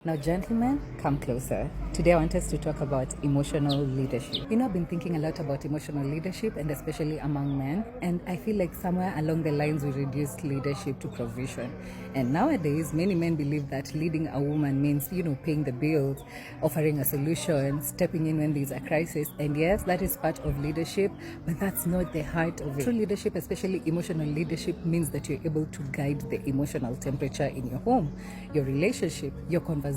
Now, gentlemen, come closer. Today, I want us to talk about emotional leadership. I've been thinking a lot about emotional leadership, and especially among men. And I feel like somewhere along the lines, we reduced leadership to provision. And nowadays, many men believe that leading a woman means, paying the bills, offering a solution, stepping in when there's a crisis. And yes, that is part of leadership, but that's not the heart of it. True leadership, especially emotional leadership, means that you're able to guide the emotional temperature in your home, your relationship, your conversations,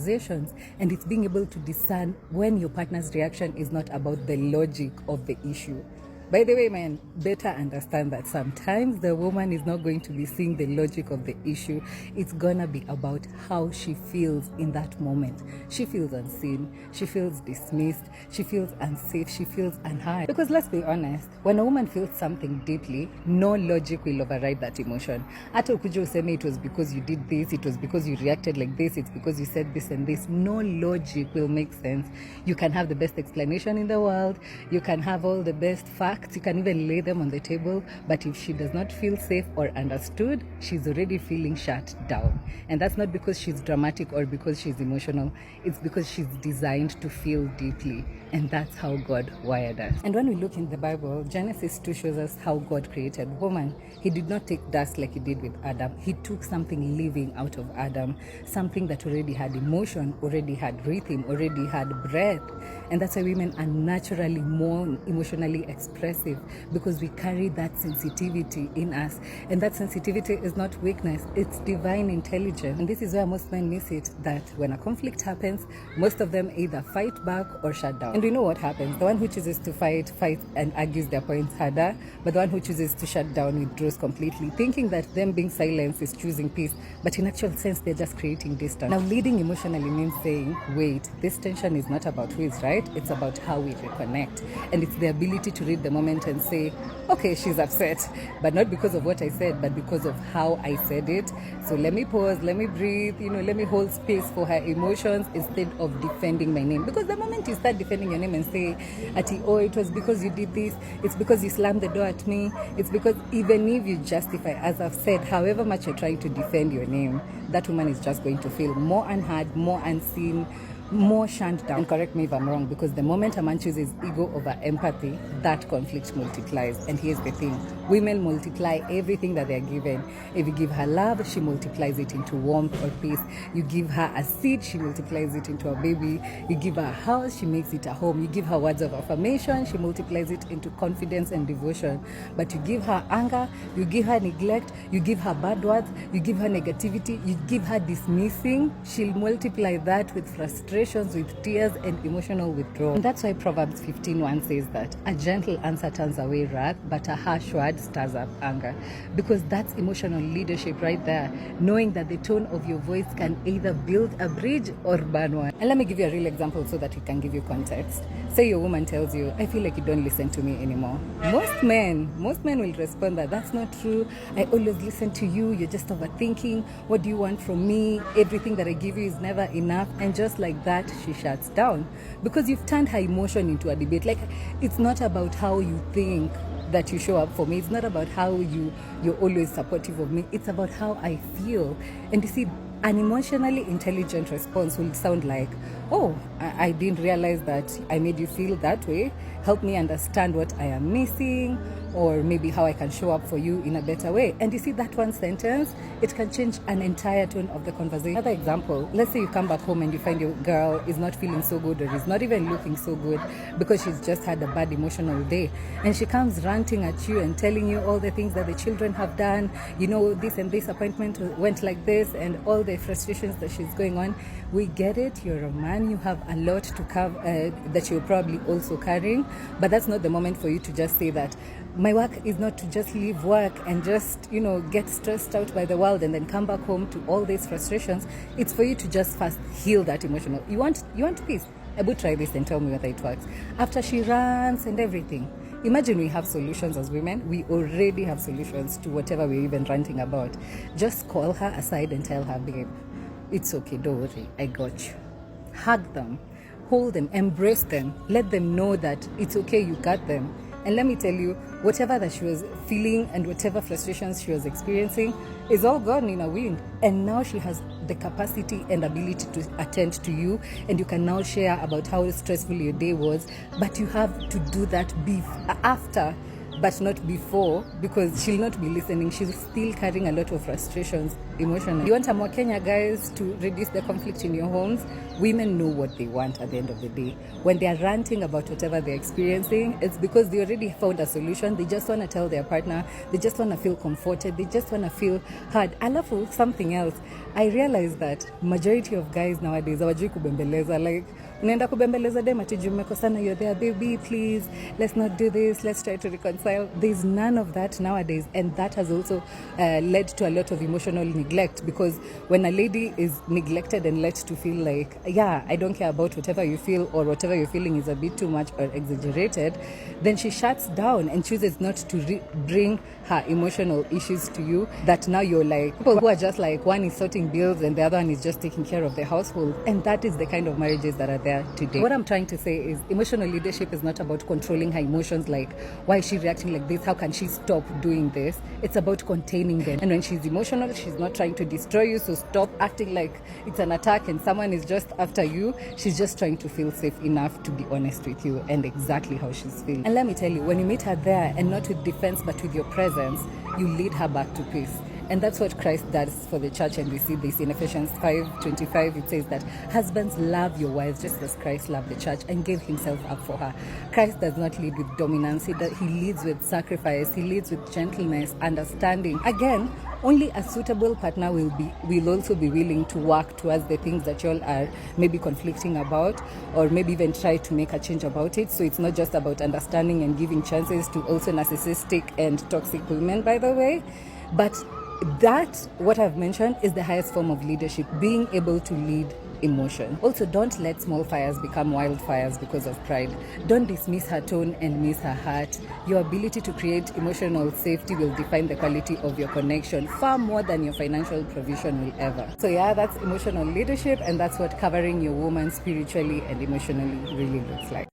and it's being able to discern when your partner's reaction is not about the logic of the issue. By the way, man, better understand that sometimes the woman is not going to be seeing the logic of the issue. It's gonna be about how she feels in that moment. She feels unseen, she feels dismissed, she feels unsafe, she feels unheard. Because let's be honest, when a woman feels something deeply, no logic will override that emotion. Hata ukuje useme it was because you did this, it was because you reacted like this, it's because you said this and this. No logic will make sense. You can have the best explanation in the world, you can have all the best facts, you can even lay them on the table, but if she does not feel safe or understood, she's already feeling shut down. And that's not because she's dramatic or because she's emotional. It's because she's designed to feel deeply, and that's how God wired us. And when we look in the Bible, Genesis 2 shows us how God created woman. He did not take dust like he did with Adam. He took something living out of Adam, something that already had emotion, already had rhythm, already had breath. And that's why women are naturally more emotionally expressive, because we carry that sensitivity in us. And that sensitivity is not weakness, it's divine intelligence. And this is where most men miss it, that when a conflict happens, most of them either fight back or shut down. And we know what happens. The one who chooses to fight and argues their points harder, but the one who chooses to shut down withdraws completely, thinking that them being silenced is choosing peace, but in actual sense, they're just creating distance. Now, leading emotionally means saying, wait, this tension is not about who is right, it's about how we reconnect. And it's the ability to read the moment and say, okay, she's upset, but not because of what I said, but because of how I said it. So let me pause, let me breathe, let me hold space for her emotions instead of defending my name. Because the moment you start defending your name and say, Ati, oh, it was because you did this, it's because you slammed the door at me, it's because, even if you justify, as I've said, however much you're trying to defend your name, that woman is just going to feel more unheard, more unseen, more shunned down. And correct me if I'm wrong, because the moment a man chooses ego over empathy, that conflict multiplies. And here's the thing, women multiply everything that they're given. If you give her love, she multiplies it into warmth or peace. You give her a seed, she multiplies it into a baby. You give her a house, she makes it a home. You give her words of affirmation, she multiplies it into confidence and devotion. But you give her anger, you give her neglect, you give her bad words, you give her negativity, you give her dismissing, she'll multiply that with frustration, with tears and emotional withdrawal. And that's why Proverbs 15:1 says that a gentle answer turns away wrath, but a harsh word stirs up anger. Because that's emotional leadership right there, knowing that the tone of your voice can either build a bridge or burn one. And let me give you a real example so that it can give you context. Say your woman tells you, I feel like you don't listen to me anymore. Most men will respond that that's not true. I always listen to you. You're just overthinking. What do you want from me? Everything that I give you is never enough. And just like that, she shuts down, because you've turned her emotion into a debate. Like, it's not about how you think that you show up for me. It's not about how you're always supportive of me. It's about how I feel. And you see, an emotionally intelligent response will sound like, oh, I didn't realize that I made you feel that way. Help me understand what I am missing, or maybe how I can show up for you in a better way. And you see, that one sentence, it can change an entire tone of the conversation. Another example, let's say you come back home and you find your girl is not feeling so good, or is not even looking so good, because she's just had a bad emotional day. And she comes ranting at you and telling you all the things that the children have done, this and this appointment went like this, and all the frustrations that she's going on. We get it, you're a man, you have a lot to cover that you're probably also carrying, but that's not the moment for you to just say that my work is not to just leave work and just, get stressed out by the world and then come back home to all these frustrations. It's for you to just first heal that emotional. You want peace? Abu, try this and tell me whether it works. After she runs and everything, imagine we have solutions as women. We already have solutions to whatever we're even ranting about. Just call her aside and tell her, babe, it's okay, don't worry, I got you. Hug them, hold them, embrace them, let them know that it's okay, you got them. And let me tell you, whatever that she was feeling and whatever frustrations she was experiencing is all gone in a wind. And now she has the capacity and ability to attend to you, and you can now share about how stressful your day was. But you have to do that after, but not before, because she'll not be listening. She's still carrying a lot of frustrations emotionally. You want a more Kenya, guys, to reduce the conflict in your homes? Women know what they want at the end of the day. When they're ranting about whatever they're experiencing, it's because they already found a solution. They just want to tell their partner. They just want to feel comforted. They just want to feel heard. I love something else. I realized that majority of guys nowadays hawajui kubembeleza. Like, unaenda kubembeleza dem ati juu mmekosana, you're there, baby, please, let's not do this, let's try to reconcile. There's none of that nowadays, and that has also led to a lot of emotional neglect, because when a lady is neglected and let to feel like, yeah, I don't care about whatever you feel, or whatever you're feeling is a bit too much or exaggerated, then she shuts down and chooses not to bring her emotional issues to you. That now you're like, people who are just like, one is sorting bills and the other one is just taking care of the household. And that is the kind of marriages that are there today. What I'm trying to say is emotional leadership is not about controlling her emotions, like, why is she reacting like this, how can she stop doing this? It's about containing them. And when she's emotional, she's not trying to destroy you, so stop acting like it's an attack and someone is just after you. She's just trying to feel safe enough to be honest with you and exactly how she's feeling. And let me tell you, when you meet her there, and not with defense but with your presence, you lead her back to peace. And that's what Christ does for the church. And we see this in Ephesians 5:25. It says that husbands, love your wives just as Christ loved the church and gave himself up for her. Christ does not lead with dominance. He leads with sacrifice. He leads with gentleness, understanding. Again, only a suitable partner will also be willing to work towards the things that y'all are maybe conflicting about, or maybe even try to make a change about it. So it's not just about understanding and giving chances to also narcissistic and toxic women, by the way. But that, what I've mentioned, is the highest form of leadership, being able to lead emotion. Also, don't let small fires become wildfires because of pride. Don't dismiss her tone and miss her heart. Your ability to create emotional safety will define the quality of your connection far more than your financial provision will ever. So yeah, that's emotional leadership, and that's what covering your woman spiritually and emotionally really looks like.